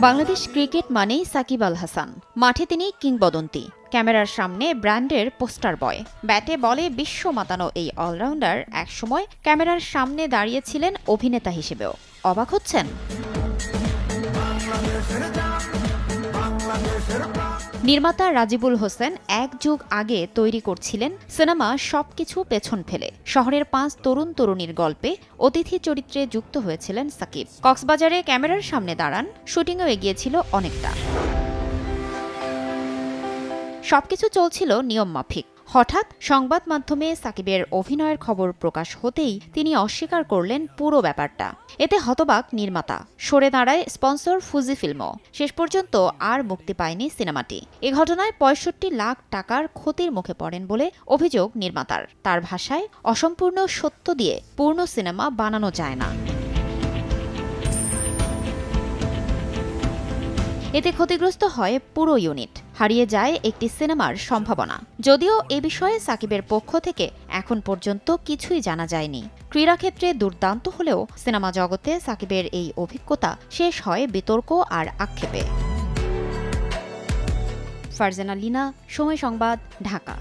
Bangladesh cricket মানেই সাকিব আল হাসান। মাঠে তিনি কিংবদন্তি, ক্যামেরার সামনে ব্র্যান্ডের পোস্টার বয়। ব্যাটে বলে বিশ্ব মাতানো এই অলরাউন্ডার একসময় ক্যামেরার সামনে দাঁড়িয়েছিলেন অভিনেতা হিসেবেও। অবাক হচ্ছেন? নির্মাতা রাজিবুল হোসেন এক যুগ আগে তৈরি করছিলেন সিনেমা সবকিছু পেছন ফেলে। শহরের 5 তরুণ তরুণীর গল্পে অতিথি চরিত্রে যুক্ত হয়েছিলেন সাকিব। কক্সবাজারে ক্যামেরার সামনে দাঁড়ান, শুটিংও এগিয়েছিল অনেকটা। সবকিছু চলছিল নিয়ম মাফিক। হঠাৎ সংবাদ মাধ্যমে সাকিবের অভিনয়ের খবর প্রকাশ হতেই তিনি অস্বীকার করলেন পুরো ব্যাপারটা। এতে হতবাক নির্মাতা, সরে দাঁড়ায় স্পন্সর ফুজি ফিল্মও। শেষ পর্যন্ত আর মুক্তি পায়নি সিনেমাটি। এ ঘটনায় 65 লাখ টাকার ক্ষতির মুখে পড়েন বলে অভিযোগ নির্মাতার। তার ভাষায়, অসম্পূর্ণ সত্য দিয়ে পূর্ণ সিনেমা বানানো যায় না। এতে ক্ষতিগ্রস্ত হয় পুরো ইউনিট, হারিয়ে যায় একটি সিনেমার সম্ভাবনা। যদিও এ বিষয়ে সাকিবের পক্ষ থেকে এখন পর্যন্ত কিছুই জানা যায়নি। ক্রীড়াক্ষেত্রে দুর্দান্ত হলেও সিনেমা জগতে সাকিবের এই অভিজ্ঞতা শেষ হয় বিতর্ক আর আক্ষেপে। ফারজানা লিনা, সময় সংবাদ, ঢাকা।